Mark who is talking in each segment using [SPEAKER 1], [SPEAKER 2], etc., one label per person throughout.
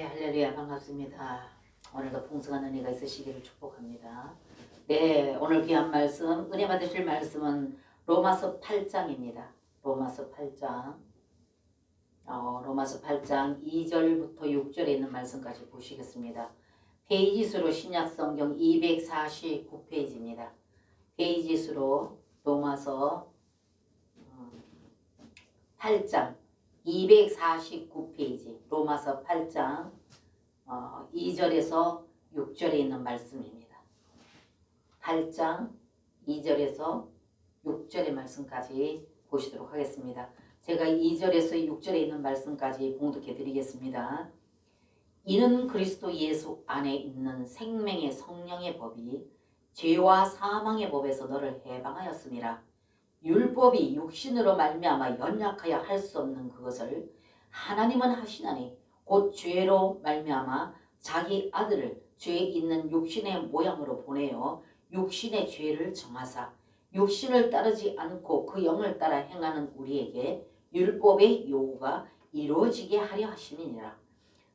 [SPEAKER 1] 네, 할렐루야 반갑습니다. 오늘도 풍성한 은혜가 있으시기를 축복합니다. 네, 오늘 귀한 말씀, 은혜 받으실 말씀은 로마서 8장입니다. 로마서 8장, 로마서 8장 2절부터 6절에 있는 말씀까지 보시겠습니다. 페이지 수로 신약성경 249페이지입니다. 페이지 수로 로마서 8장 249페이지 로마서 8장 2절에서 6절에 있는 말씀입니다. 8장 2절에서 6절의 말씀까지 보시도록 하겠습니다. 제가 2절에서 6절에 있는 말씀까지 봉독해 드리겠습니다. 이는 그리스도 예수 안에 있는 생명의 성령의 법이 죄와 사망의 법에서 너를 해방하였음이라. 율법이 육신으로 말미암아 연약하여 할 수 없는 그것을 하나님은 하시나니 곧 죄로 말미암아 자기 아들을 죄 있는 육신의 모양으로 보내어 육신의 죄를 정하사 육신을 따르지 않고 그 영을 따라 행하는 우리에게 율법의 요구가 이루어지게 하려 하심이니라.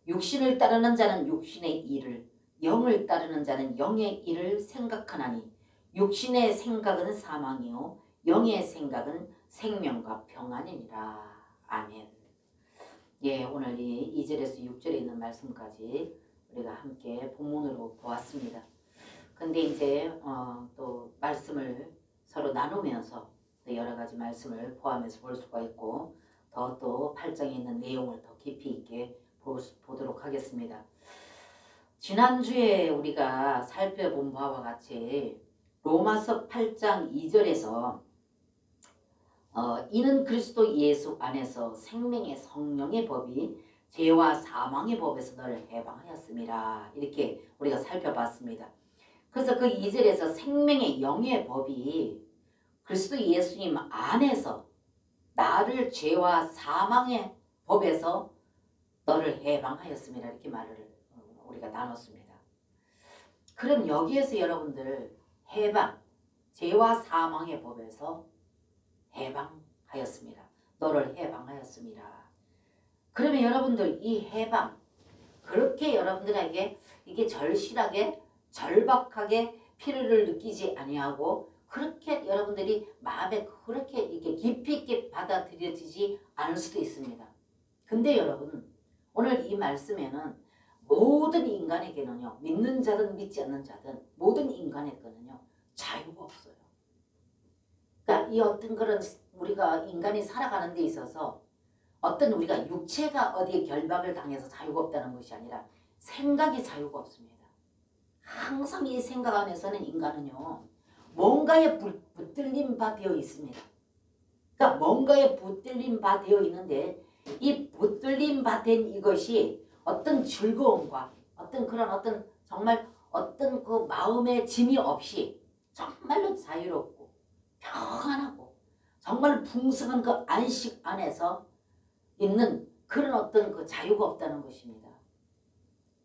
[SPEAKER 1] 육신을 따르는 자는 육신의 일을, 영을 따르는 자는 영의 일을 생각하나니 육신의 생각은 사망이요 영의 생각은 생명과 평안이니라. 아멘. 예, 오늘 이 2절에서 6절에 있는 말씀까지 우리가 함께 본문으로 보았습니다. 근데 이제 또 말씀을 서로 나누면서 여러 가지 말씀을 포함해서 볼 수가 있고 또 8장에 있는 내용을 더 깊이 있게 보도록 하겠습니다. 지난주에 우리가 살펴본 바와 같이 로마서 8장 2절에서 이는 그리스도 예수 안에서 생명의 성령의 법이 죄와 사망의 법에서 너를 해방하였음이라. 이렇게 우리가 살펴봤습니다. 그래서 그 2절에서 생명의 영의 법이 그리스도 예수님 안에서 나를 죄와 사망의 법에서 너를 해방하였음이라. 이렇게 말을 우리가 나눴습니다. 그럼 여기에서 여러분들 해방, 죄와 사망의 법에서 해방하였습니다. 너를 해방하였습니다. 그러면 여러분들 이 해방, 그렇게 여러분들에게 이게 절실하게 절박하게 필요를 느끼지 아니하고 그렇게 여러분들이 마음에 그렇게 이렇게 깊이 있게 받아들여지지 않을 수도 있습니다. 근데 여러분 오늘 이 말씀에는 모든 인간에게는요, 믿는 자든 믿지 않는 자든 모든 인간에게는요 자유가 없어요. 그러니까 이 어떤 그런 우리가 인간이 살아가는 데 있어서 어떤 우리가 육체가 어디에 결박을 당해서 자유가 없다는 것이 아니라 생각이 자유가 없습니다. 항상 이 생각 안에서는 인간은요 뭔가에 붙들림 바 되어 있습니다. 그러니까 뭔가에 붙들림 바 되어 있는데 이 붙들림 바 된 이것이 어떤 즐거움과 어떤 정말 어떤 그 마음의 짐이 없이 정말로 자유롭고 평안하고 정말 풍성한 그 안식 안에서 있는 그런 어떤 그 자유가 없다는 것입니다.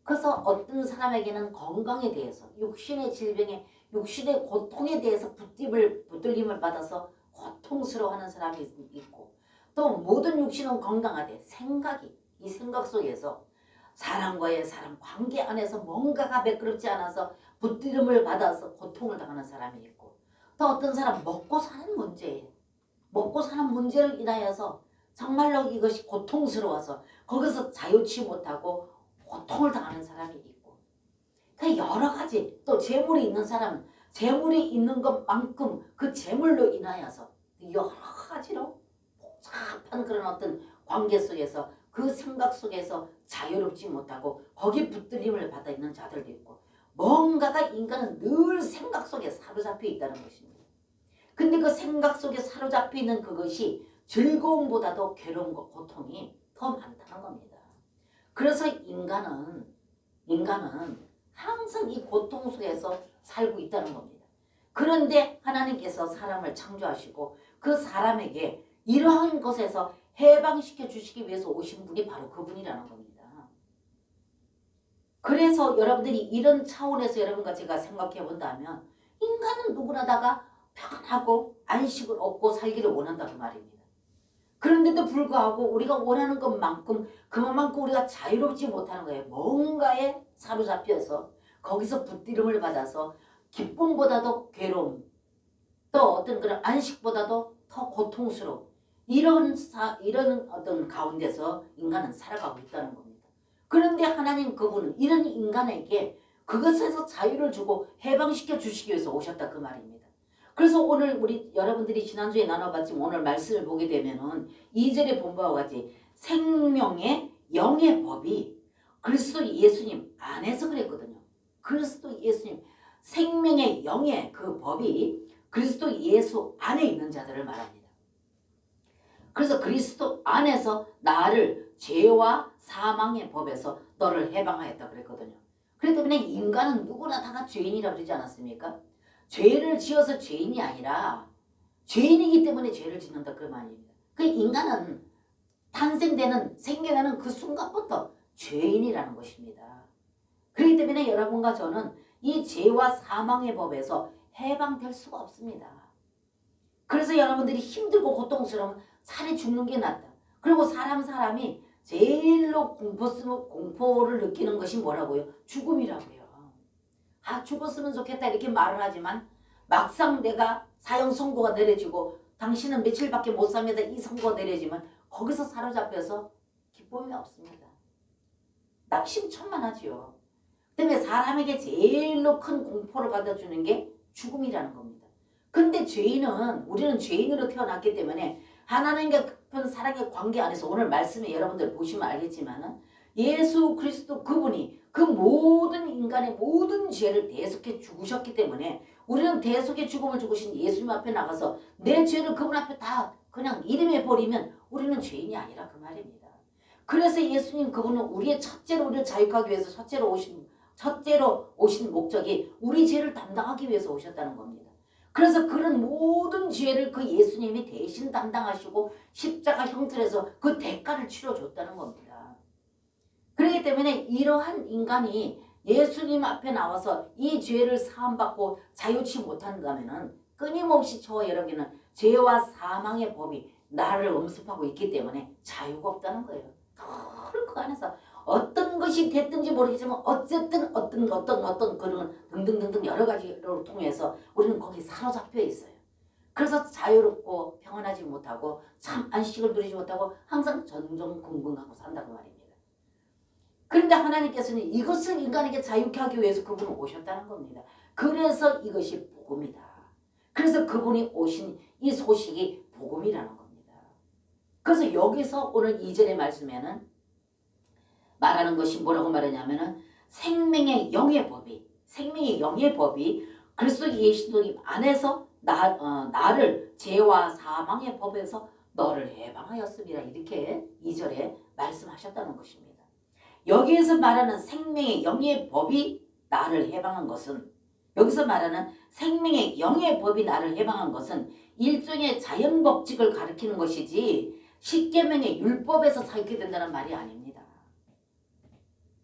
[SPEAKER 1] 그래서 어떤 사람에게는 건강에 대해서 육신의 질병에 육신의 고통에 대해서 붙들림을 받아서 고통스러워하는 사람이 있고 또 모든 육신은 건강하되 생각이 이 생각 속에서 사람과의 사람 관계 안에서 뭔가가 매끄럽지 않아서 붙들림을 받아서 고통을 당하는 사람이 있고 또 어떤 사람 먹고 사는 문제예요. 먹고 사는 문제를 인하여서 정말로 이것이 고통스러워서 거기서 자유치 못하고 고통을 당하는 사람이 있고 그 여러 가지 또 재물이 있는 사람은 재물이 있는 것만큼 그 재물로 인하여서 여러 가지로 복잡한 그런 어떤 관계 속에서 그 생각 속에서 자유롭지 못하고 거기 붙들림을 받아 있는 자들도 있고 뭔가가 인간은 늘 생각 속에 사로잡혀 있다는 것입니다. 근데 그 생각 속에 사로잡혀 있는 그것이 즐거움보다도 괴로움과 고통이 더 많다는 겁니다. 그래서 인간은 항상 이 고통 속에서 살고 있다는 겁니다. 그런데 하나님께서 사람을 창조하시고 그 사람에게 이러한 것에서 해방시켜 주시기 위해서 오신 분이 바로 그분이라는 겁니다. 그래서 여러분들이 이런 차원에서 여러분과 제가 생각해 본다면 인간은 누구나 다가 평안하고 안식을 얻고 살기를 원한다고 말입니다. 그런데도 불구하고 우리가 원하는 것만큼 그만큼 우리가 자유롭지 못하는 거예요. 뭔가에 사로잡혀서 거기서 붙들림을 받아서 기쁨보다도 괴로움, 또 어떤 그런 안식보다도 더 고통스러운 이런 어떤 가운데서 인간은 살아가고 있다는 겁니다. 그런데 하나님 그분은 이런 인간에게 그것에서 자유를 주고 해방시켜 주시기 위해서 오셨다 그 말입니다. 그래서 오늘 우리 여러분들이 지난주에 나눠봤지만 오늘 말씀을 보게 되면은 2절에 본 바와 같이 생명의 영의 법이 그리스도 예수님 안에서 그랬거든요. 그리스도 예수님 생명의 영의 그 법이 그리스도 예수 안에 있는 자들을 말합니다. 그래서 그리스도 안에서 나를 죄와 사망의 법에서 너를 해방하였다 그랬거든요. 그렇기 때문에 인간은 누구나 다 죄인이라고 그러지 않았습니까? 죄를 지어서 죄인이 아니라 죄인이기 때문에 죄를 짓는다 그 말입니다. 그 인간은 탄생되는 생겨나는 그 순간부터 죄인이라는 것입니다. 그렇기 때문에 여러분과 저는 이 죄와 사망의 법에서 해방될 수가 없습니다. 그래서 여러분들이 힘들고 고통스러우면 차라리 죽는 게 낫다. 그리고 사람이 제일로 공포를 느끼는 것이 뭐라고요? 죽음이라고요. 아, 죽었으면 좋겠다 이렇게 말을 하지만 막상 내가 사형 선고가 내려지고 당신은 며칠밖에 못 삽니다 이 선고가 내려지면 거기서 사로잡혀서 기쁨이 없습니다. 낙심천만하지요. 때문에 사람에게 제일로 큰 공포를 갖다주는 게 죽음이라는 겁니다. 근데 우리는 죄인으로 태어났기 때문에 하나님과 깊은 사랑의 관계 안에서 오늘 말씀에 여러분들 보시면 알겠지만은 예수 그리스도 그분이 그 모든 인간의 모든 죄를 대속해 죽으셨기 때문에 우리는 대속의 죽음을 죽으신 예수님 앞에 나가서 내 죄를 그분 앞에 다 그냥 이름해 버리면 우리는 죄인이 아니라 그 말입니다. 그래서 예수님 그분은 우리의 첫째로 우리를 자유하기 위해서 첫째로 오신 목적이 우리 죄를 담당하기 위해서 오셨다는 겁니다. 그래서 그런 모든 죄를 그 예수님이 대신 담당하시고 십자가 형틀에서 그 대가를 치러줬다는 겁니다. 그렇기 때문에 이러한 인간이 예수님 앞에 나와서 이 죄를 사함받고 자유치 못한다면 끊임없이 저와 여러분은 죄와 사망의 법이 나를 엄습하고 있기 때문에 자유가 없다는 거예요. 늘 그 안에서 어떤 것이 됐든지 모르겠지만 어쨌든 어떤 그런 등등등등 여러 가지를 통해서 우리는 거기 사로잡혀 있어요. 그래서 자유롭고 평안하지 못하고 참 안식을 누리지 못하고 항상 전전긍긍하고 산다고 말입니다. 그런데 하나님께서는 이것을 인간에게 자유케 하기 위해서 그분은 오셨다는 겁니다. 그래서 이것이 복음이다. 그래서 그분이 오신 이 소식이 복음이라는 겁니다. 그래서 여기서 오늘 2절의 말씀에는 말하는 것이 뭐라고 말하냐면은 생명의 영의 법이 그리스도 예수님 안에서 나를 죄와 사망의 법에서 너를 해방하였습니다. 이렇게 2절에 말씀하셨다는 것입니다. 여기에서 말하는 생명의 영의 법이 나를 해방한 것은 여기서 말하는 생명의 영의 법이 나를 해방한 것은 일종의 자연법칙을 가리키는 것이지 십계명의 율법에서 자유케 된다는 말이 아닙니다.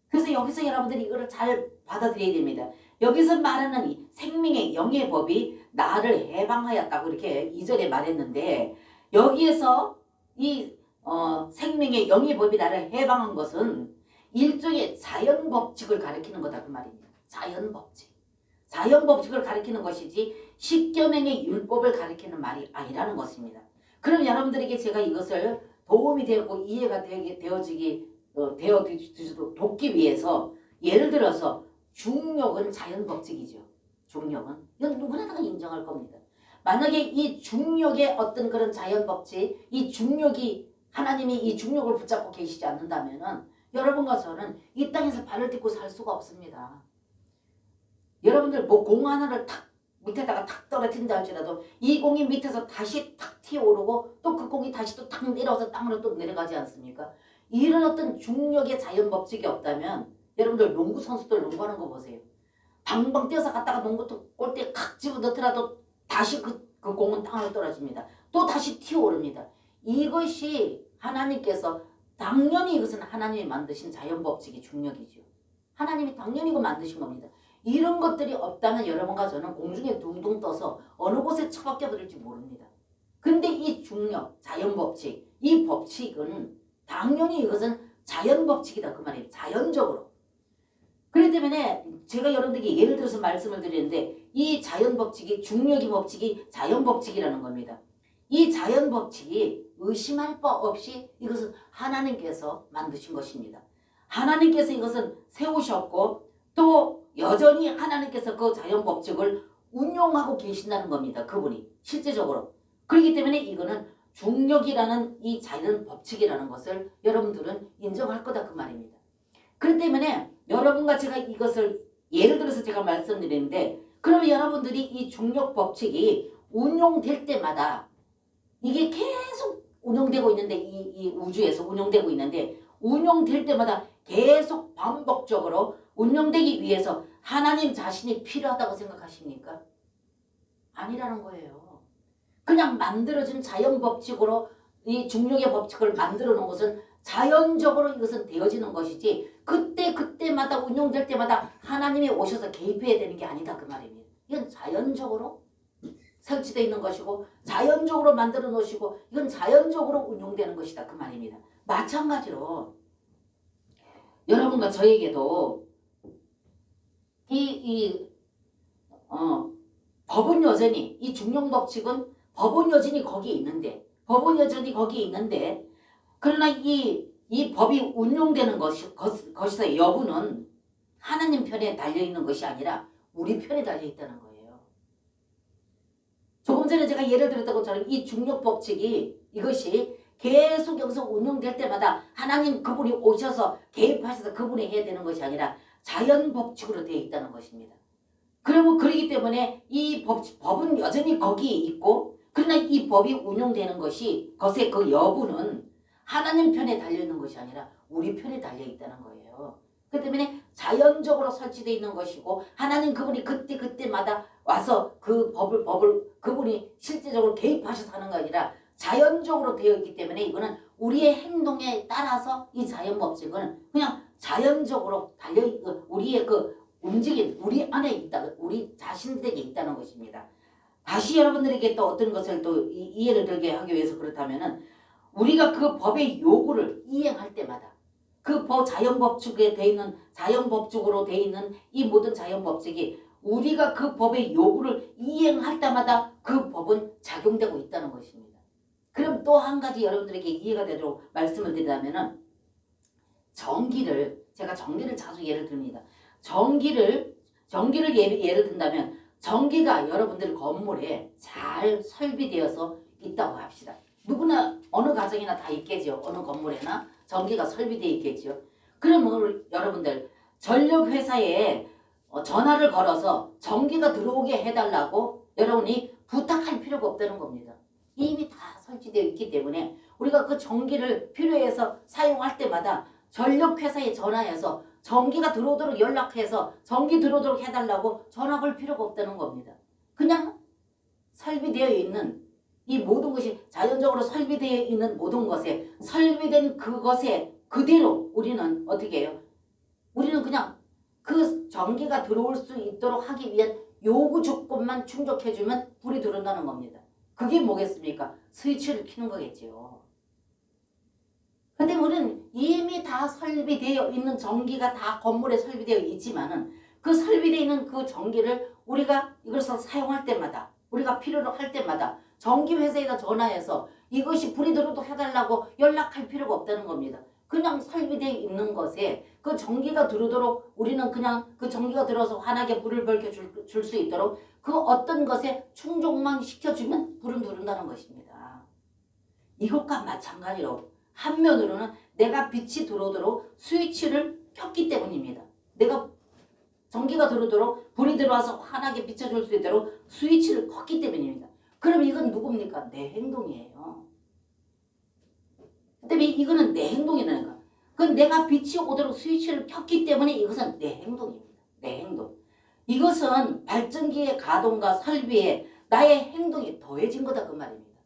[SPEAKER 1] 그래서 여기서 여러분들이 이거를 잘 받아들여야 됩니다. 여기서 말하는 이 생명의 영의 법이 나를 해방하였다고 이렇게 2절에 말했는데 여기에서 이 생명의 영의 법이 나를 해방한 것은 일종의 자연법칙을 가리키는 거다 그 말입니다. 자연법칙을 가리키는 것이지 십계명의 율법을 가리키는 말이 아니라는 것입니다. 그럼 여러분들에게 제가 이것을 도움이 되고 이해가 되어주도록 돕기 위해서 예를 들어서 중력은 자연법칙이죠. 이건 누구나 다 인정할 겁니다. 만약에 이 중력의 어떤 그런 자연법칙, 이 중력이 하나님이 이 중력을 붙잡고 계시지 않는다면은 여러분과 저는 이 땅에서 발을 딛고 살 수가 없습니다. 여러분들 뭐 공 하나를 탁 밑에다가 탁 떨어뜨린다 할지라도 이 공이 밑에서 다시 탁 튀어오르고 또 그 공이 다시 또 탁 내려와서 땅으로 또 내려가지 않습니까? 이런 어떤 중력의 자연 법칙이 없다면 여러분들 농구 선수들 농구하는 거 보세요. 방방 뛰어서 갔다가 농구 골대에 칵 집어넣더라도 다시 그 공은 땅으로 떨어집니다. 또 다시 튀어오릅니다. 이것이 하나님께서 당연히 이것은 하나님이 만드신 자연 법칙이 중력이죠. 하나님이 당연히 이거 만드신 겁니다. 이런 것들이 없다면 여러분과 저는 공중에 둥둥 떠서 어느 곳에 처박혀 버릴지 모릅니다. 근데 이 중력, 자연법칙, 이 법칙은 당연히 이것은 자연법칙이다 그 말이에요. 자연적으로. 그렇기 때문에 제가 여러분들에게 예를 들어서 말씀을 드리는데 이 자연법칙이 중력의 법칙이 자연법칙이라는 겁니다. 이 자연법칙이 의심할 바 없이 이것은 하나님께서 만드신 것입니다. 하나님께서 이것은 세우셨고 또 여전히 하나님께서 그 자연법칙을 운용하고 계신다는 겁니다. 그분이 실제적으로. 그렇기 때문에 이거는 중력이라는 이 자연법칙이라는 것을 여러분들은 인정할 거다 그 말입니다. 그렇기 때문에 여러분과 제가 이것을 예를 들어서 제가 말씀드리는데 그러면 여러분들이 이 중력법칙이 운용될 때마다 이게 계속 운용되고 있는데 이 우주에서 운용되고 있는데 운용될 때마다 계속 반복적으로 운용되기 위해서 하나님 자신이 필요하다고 생각하십니까? 아니라는 거예요. 그냥 만들어진 자연법칙으로 이 중력의 법칙을 만들어 놓은 것은 자연적으로 이것은 되어지는 것이지 그때마다 운용될 때마다 하나님이 오셔서 개입해야 되는 게 아니다 그 말입니다. 이건 자연적으로 설치되어 있는 것이고 자연적으로 만들어 놓으시고 이건 자연적으로 운용되는 것이다 그 말입니다. 마찬가지로 여러분과 저에게도 법은 여전히 이 중력법칙은 법은 여전히 거기에 있는데 그러나 이 법이 운용되는 것의 여부는 하나님 편에 달려있는 것이 아니라 우리 편에 달려있다는 거예요. 조금 전에 제가 예를 들었던 것처럼 이 중력법칙이 이것이 계속 여기서 운용될 때마다 하나님 그분이 오셔서 개입하셔서 그분이 해야 되는 것이 아니라 자연법칙으로 되어 있다는 것입니다. 그러면 그러기 때문에 이 법은 여전히 거기에 있고 그러나 이 법이 운용되는 것의 그 여부는 하나님 편에 달려있는 것이 아니라 우리 편에 달려있다는 거예요. 그 때문에 자연적으로 설치되어 있는 것이고 하나님 그분이 그때마다 와서 그 법을 그분이 실제적으로 개입하셔서 하는 거 아니라 자연적으로 되어 있기 때문에 이거는 우리의 행동에 따라서 이 자연법칙은 그냥 자연적으로 우리의 그 움직임 우리 안에 있다. 우리 자신들에게 있다는 것입니다. 다시 여러분들에게 또 어떤 것을 또 이해를 들게 하기 위해서 그렇다면은 우리가 그 법의 요구를 이행할 때마다 그 자연법칙에 돼 있는 자연법칙으로 돼 있는 이 모든 자연법칙이 우리가 그 법의 요구를 이행할 때마다 그 법은 작용되고 있다는 것입니다. 그럼 또 한 가지 여러분들에게 이해가 되도록 말씀을 드리자면은 제가 전기를 자주 예를 듭니다. 전기를 예를 든다면 전기가 여러분들 건물에 잘 설비되어서 있다고 합시다. 누구나 어느 가정이나 다 있겠죠. 어느 건물에나 전기가 설비되어 있겠죠. 그러면 여러분들 전력회사에 전화를 걸어서 전기가 들어오게 해달라고 여러분이 부탁할 필요가 없다는 겁니다. 이미 다 설치되어 있기 때문에 우리가 그 전기를 필요해서 사용할 때마다 전력회사에 전화해서 전기가 들어오도록 연락해서 전기 들어오도록 해달라고 전화 걸 필요가 없다는 겁니다. 그냥 설비되어 있는 이 모든 것이 자연적으로 설비되어 있는 모든 것에 설비된 그것에 그대로 우리는 어떻게 해요? 우리는 그냥 그 전기가 들어올 수 있도록 하기 위한 요구 조건만 충족해주면 불이 들어온다는 겁니다. 그게 뭐겠습니까? 스위치를 켜는 거겠죠. 근데 우리는 이미 다 설비되어 있는 전기가 다 건물에 설비되어 있지만은 그 설비되어 있는 그 전기를 우리가 이것을 사용할 때마다 우리가 필요로 할 때마다 전기회사에다 전화해서 이것이 불이 들어도 해달라고 연락할 필요가 없다는 겁니다. 그냥 설비되어 있는 것에 그 전기가 들어오도록 우리는 그냥 그 전기가 들어서 환하게 불을 밝혀줄 수 있도록 그 어떤 것에 충족만 시켜주면 불은 들어온다는 것입니다. 이것과 마찬가지로 한면으로는 내가 빛이 들어오도록 스위치를 켰기 때문입니다. 내가 전기가 들어오도록 불이 들어와서 환하게 비춰줄 수 있도록 스위치를 켰기 때문입니다. 그럼 이건 누굽니까? 내 행동이에요. 그다음에 이거는 내 행동이라니까. 그건 내가 빛이 오도록 스위치를 켰기 때문에 이것은 내 행동입니다. 내 행동. 이것은 발전기의 가동과 설비에 나의 행동이 더해진 거다 그 말입니다.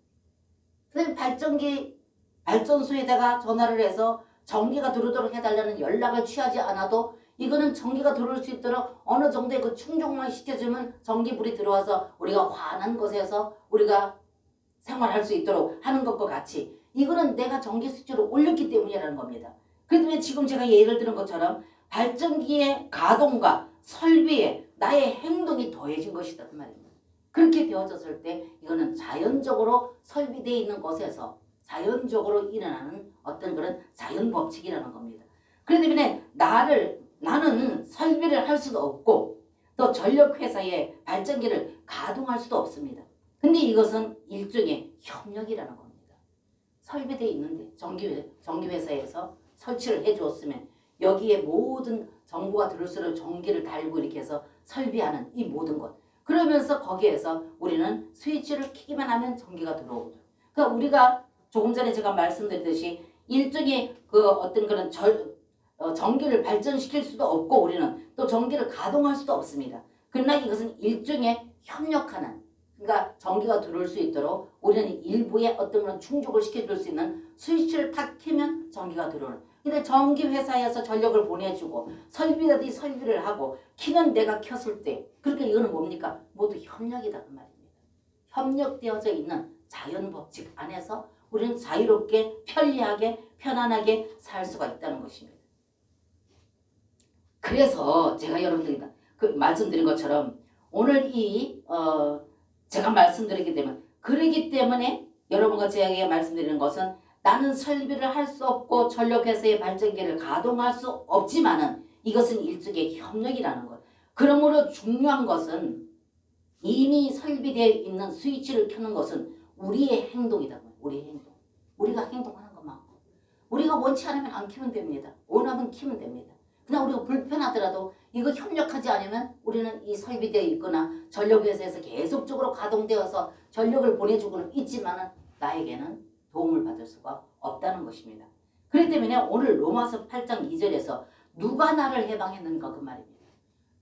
[SPEAKER 1] 그다음에 발전소에다가 전화를 해서 전기가 들어오도록 해달라는 연락을 취하지 않아도 이거는 전기가 들어올 수 있도록 어느 정도의 그 충족만 시켜주면 전기불이 들어와서 우리가 환한 곳에서 우리가 생활할 수 있도록 하는 것과 같이 이거는 내가 전기 수치를 올렸기 때문이라는 겁니다. 그렇기 때문에 지금 제가 예를 들은 것처럼 발전기의 가동과 설비에 나의 행동이 더해진 것이다 그 말입니다. 그렇게 되어졌을 때 이거는 자연적으로 설비되어 있는 곳에서 자연적으로 일어나는 어떤 그런 자연 법칙이라는 겁니다. 그렇기 때문에 나는 설비를 할 수도 없고 또 전력회사의 발전기를 가동할 수도 없습니다. 근데 이것은 일종의 협력이라는 겁니다. 설비되어 있는데 전기회사에서 설치를 해주었으면 여기에 모든 정보가 들을수록 전기를 달고 이렇게 해서 설비하는 이 모든 것. 그러면서 거기에서 우리는 스위치를 켜기만 하면 전기가 들어오죠. 그러니까 우리가 조금 전에 제가 말씀드렸듯이 일종의 그 어떤 그런 전기를 발전시킬 수도 없고 우리는 또 전기를 가동할 수도 없습니다. 그러나 이것은 일종의 협력하는 그러니까 전기가 들어올 수 있도록 우리는 일부의 어떤 그런 충족을 시켜줄 수 있는 스위치를 탁 켜면 전기가 들어오는. 근데 전기회사에서 전력을 보내주고 설비라든지 설비를 하고 키는 내가 켰을 때 그러니까 이거는 뭡니까? 모두 협력이다 그 말입니다. 협력되어져 있는 자연 법칙 안에서 우리는 자유롭게 편리하게 편안하게 살 수가 있다는 것입니다. 그래서 제가 여러분들이 말씀드린 것처럼 오늘 제가 말씀드리기 때문에 그러기 때문에 여러분과 제가 말씀드리는 것은 나는 설비를 할 수 없고 전력회사의 발전기를 가동할 수 없지만은 이것은 일종의 협력이라는 것. 그러므로 중요한 것은 이미 설비되어 있는 스위치를 켜는 것은 우리의 행동이다. 우리의 행동. 우리가 행동하는 것만. 우리가 원치 않으면 안 켜면 됩니다. 원하면 켜면 됩니다. 그냥 우리가 불편하더라도 이거 협력하지 않으면 우리는 이 설비되어 있거나 전력회사에서 계속적으로 가동되어서 전력을 보내주고는 있지만은 나에게는 도움을 받을 수가 없다는 것입니다. 그렇기 때문에 오늘 로마서 8장 2절에서 누가 나를 해방했는가 그 말입니다.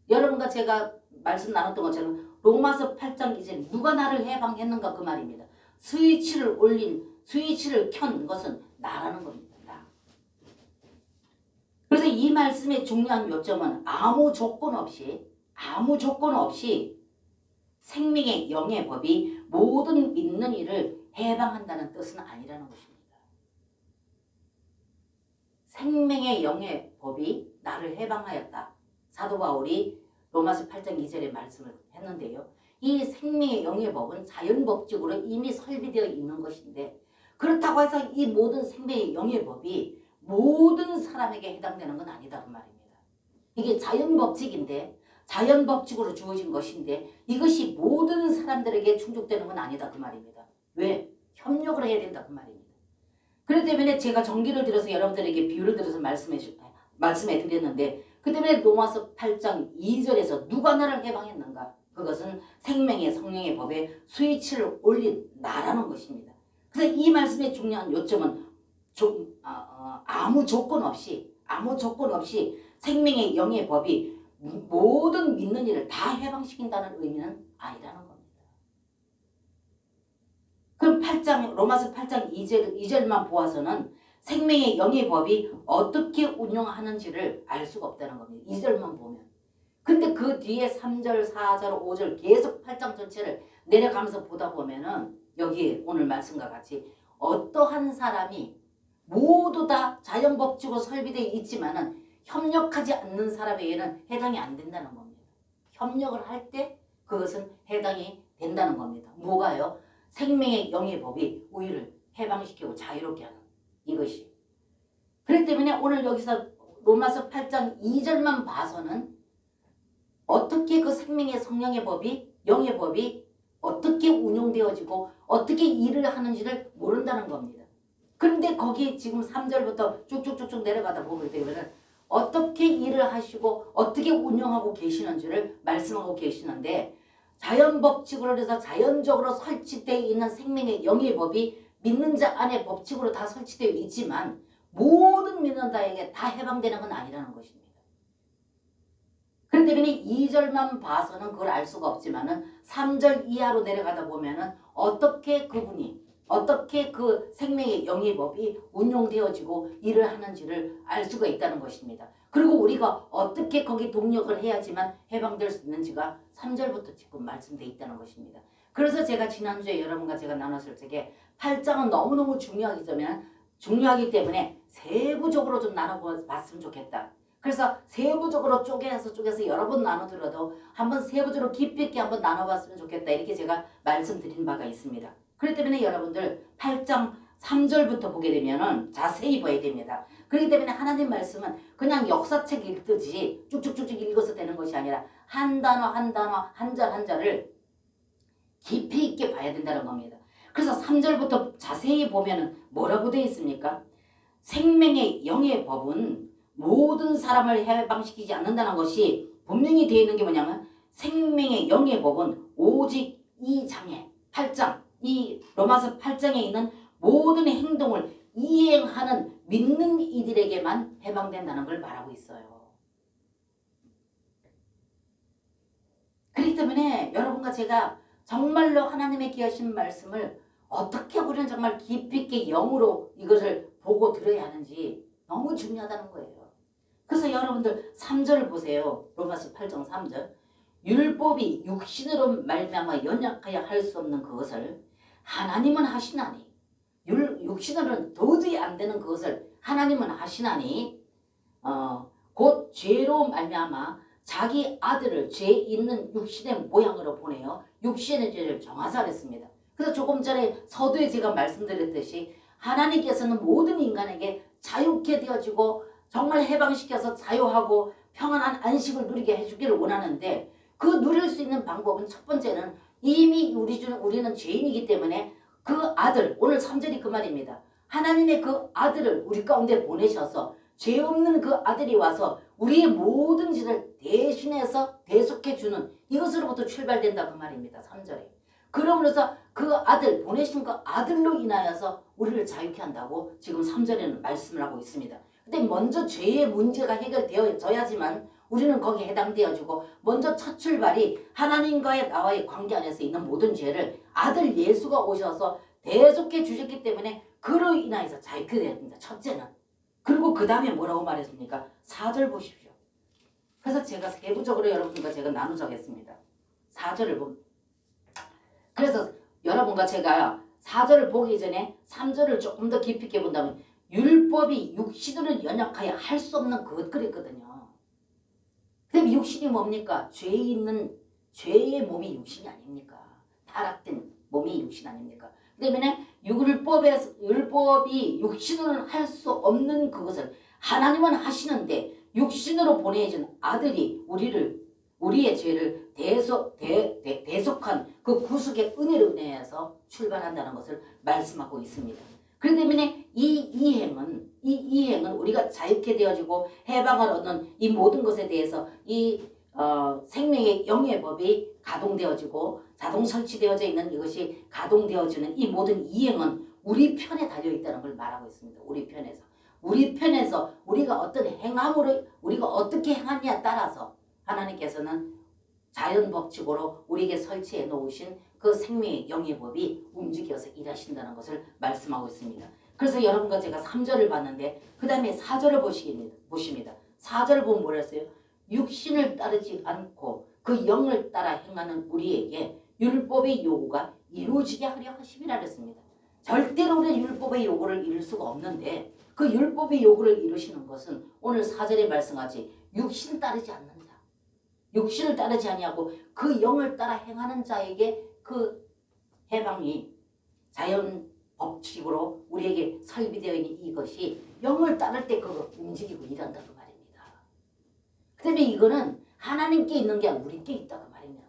[SPEAKER 1] 여러분과 제가 말씀 나눴던 것처럼 로마서 8장 2절에 누가 나를 해방했는가 그 말입니다. 스위치를 켠 것은 나라는 겁니다. 나. 그래서 이 말씀의 중요한 요점은 아무 조건 없이 생명의 영의 법이 모든 믿는 이를 해방한다는 뜻은 아니라는 것입니다. 생명의 영의 법이 나를 해방하였다. 사도 바울이 로마서 8장 2절에 말씀을 했는데요. 이 생명의 영의 법은 자연법칙으로 이미 설비되어 있는 것인데 그렇다고 해서 이 모든 생명의 영의 법이 모든 사람에게 해당되는 건 아니다 그 말입니다. 이게 자연법칙인데 자연법칙으로 주어진 것인데 이것이 모든 사람들에게 충족되는 건 아니다 그 말입니다. 왜? 협력을 해야 된다 그 말입니다. 그렇기 때문에 제가 전기를 들어서 여러분들에게 비유를 들어서 말씀해 드렸는데 그 때문에 로마서 8장 2절에서 누가 나를 해방했는가? 그것은 생명의 성령의 법에 스위치를 올린 나라는 것입니다. 그래서 이 말씀의 중요한 요점은 아무 조건 없이 생명의 영의 법이 모든 믿는 이를 다 해방시킨다는 의미는 아니라는 겁니다. 그럼 로마서 8장 2절만 보아서는 생명의 영의 법이 어떻게 운영하는지를 알 수가 없다는 겁니다. 2절만 보면. 근데 그 뒤에 3절, 4절, 5절 계속 8장 전체를 내려가면서 보다 보면은 여기 오늘 말씀과 같이 어떠한 사람이 모두 다 자연법칙으로 설비되어 있지만은 협력하지 않는 사람에게는 해당이 안 된다는 겁니다. 협력을 할 때 그것은 해당이 된다는 겁니다. 뭐가요? 생명의 영의 법이 우리를 해방시키고 자유롭게 하는 이것이. 그렇기 때문에 오늘 여기서 로마서 8장 2절만 봐서는 어떻게 그 생명의 성령의 법이 영의 법이 어떻게 운용되어지고 어떻게 일을 하는지를 모른다는 겁니다. 그런데 거기 지금 3절부터 쭉쭉쭉쭉 내려가다 보게 되면 어떻게 일을 하시고 어떻게 운영하고 계시는지를 말씀하고 계시는데 자연법칙으로 해서 자연적으로 설치되어 있는 생명의 영의 법이 믿는 자 안에 법칙으로 다 설치되어 있지만 모든 믿는 자에게 다 해방되는 건 아니라는 것입니다. 그렇기 때문에 2절만 봐서는 그걸 알 수가 없지만은 3절 이하로 내려가다 보면은 어떻게 그 생명의 영의 법이 운용되어지고 일을 하는지를 알 수가 있다는 것입니다. 그리고 우리가 어떻게 거기 동력을 해야지만 해방될 수 있는지가 3절부터 지금 말씀되어 있다는 것입니다. 그래서 제가 지난주에 여러분과 제가 나눴을 적에 8장은 너무너무 중요하기 때문에 세부적으로 좀 나눠봤으면 좋겠다. 그래서 세부적으로 쪼개서 여러 번 나눠들어도 한번 세부적으로 깊이 있게 한번 나눠봤으면 좋겠다. 이렇게 제가 말씀드린 바가 있습니다. 그렇기 때문에 여러분들 8장 3절부터 보게 되면은 자세히 봐야 됩니다. 그렇기 때문에 하나님 말씀은 그냥 역사책 읽듯이 쭉쭉쭉쭉 읽어서 되는 것이 아니라 한 단어 한 단어 한 절 한 절을 깊이 있게 봐야 된다는 겁니다. 그래서 3절부터 자세히 보면은 뭐라고 되어 있습니까? 생명의 영의 법은 모든 사람을 해방시키지 않는다는 것이 분명히 되어 있는 게 뭐냐면 생명의 영의 법은 오직 이 장에 8장 이 로마서 8장에 있는 모든 행동을 이행하는 믿는 이들에게만 해방된다는 걸 말하고 있어요. 그렇기 때문에 여러분과 제가 정말로 하나님의 귀하신 말씀을 어떻게 우리는 정말 깊이 있게 영으로 이것을 보고 들어야 하는지 너무 중요하다는 거예요. 그래서 여러분들 3절을 보세요. 로마서 8장 3절. 율법이 육신으로 말미암아 연약하여 할 수 없는 그것을 하나님은 하시나니 육신으로는 도저히 안 되는 그것을 하나님은 하시나니 곧 죄로 말미암아 자기 아들을 죄 있는 육신의 모양으로 보내어 육신의 죄를 정하사 그랬습니다. 그래서 조금 전에 서두에 제가 말씀드렸듯이 하나님께서는 모든 인간에게 자유케 되어지고 정말 해방시켜서 자유하고 평안한 안식을 누리게 해주기를 원하는데 그 누릴 수 있는 방법은 첫 번째는 이미 우리는 죄인이기 때문에 그 아들, 오늘 3절이 그 말입니다. 하나님의 그 아들을 우리 가운데 보내셔서 죄 없는 그 아들이 와서 우리의 모든 죄를 대신해서 대속해주는 이것으로부터 출발된다 그 말입니다. 3절에. 그러면서 그 아들, 보내신 그 아들로 인하여서 우리를 자유케 한다고 지금 3절에는 말씀을 하고 있습니다. 근데 먼저 죄의 문제가 해결되어져야지만 우리는 거기에 해당되어지고 먼저 첫 출발이 하나님과의 나와의 관계 안에서 있는 모든 죄를 아들 예수가 오셔서 대속해 주셨기 때문에 그로 인하여서 자유케 됩니다. 첫째는. 그리고 그 다음에 뭐라고 말했습니까? 4절 보십시오. 그래서 제가 세부적으로 여러분과 제가 나누자겠습니다. 4절을 보면 그래서 여러분과 제가 4절을 보기 전에 3절을 조금 더 깊이 있게 본다면 율법이 육신으로 연약하여 할 수 없는 것 그랬거든요. 그럼 육신이 뭡니까? 죄의 몸이 육신이 아닙니까? 타락된 몸이 육신 아닙니까? 때문에 율법이 육신으로는 할 수 없는 그것을 하나님은 하시는데 육신으로 보내준 아들이 우리의 죄를 대속한 그 구속의 은혜로 인해서 출발한다는 것을 말씀하고 있습니다. 그렇기 때문에 이 이행은 우리가 자유케 되어지고 해방을 얻는 이 모든 것에 대해서 이 생명의 영의 법이 가동되어지고 자동 설치되어져 있는 이것이 가동되어지는 이 모든 이행은 우리 편에 달려있다는 걸 말하고 있습니다. 우리 편에서 우리가 어떤 행함으로 우리가 어떻게 행하느냐에 따라서 하나님께서는 자연 법칙으로 우리에게 설치해 놓으신 그 생명의 영의 법이 움직여서 일하신다는 것을 말씀하고 있습니다. 그래서 여러분과 제가 3절을 봤는데 그 다음에 4절을 보십니다. 4절을 보면 뭐라 했어요? 육신을 따르지 않고 그 영을 따라 행하는 우리에게 율법의 요구가 이루어지게 하려 하심이라 그랬습니다. 절대로 우리는 율법의 요구를 이룰 수가 없는데 그 율법의 요구를 이루시는 것은 오늘 4절에 말씀하지 육신 따르지 않는 자, 육신을 따르지 아니하고 그 영을 따라 행하는 자에게 그 해방이 자연 법칙으로 우리에게 설비되어 있는 이것이 영을 따를 때 그거 움직이고 일한다 그 말입니다. 그 다음에 이거는 하나님께 있는 게 아니라 우리께 있다 그 말입니다.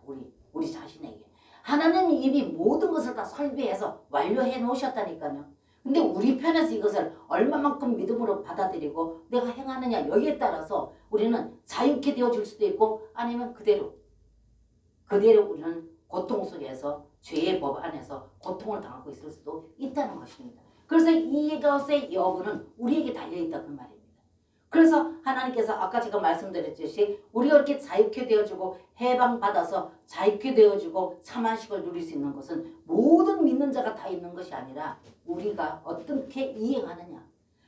[SPEAKER 1] 우리 자신에게. 하나님이 이미 모든 것을 다 설비해서 완료해 놓으셨다니까요. 근데 우리 편에서 이것을 얼마만큼 믿음으로 받아들이고 내가 행하느냐 여기에 따라서 우리는 자유케 되어질 수도 있고 아니면 그대로 우리는 고통 속에서 죄의 법 안에서 고통을 당하고 있을 수도 있다는 것입니다. 그래서 이것의 여부는 우리에게 달려있다 그 말입니다. 그래서 하나님께서 아까 제가 말씀드렸듯이 우리가 이렇게 자유케 되어지고 해방받아서 자유케 되어지고 참안식을 누릴 수 있는 것은 모든 믿는 자가 다 있는 것이 아니라 우리가 어떻게 이행하느냐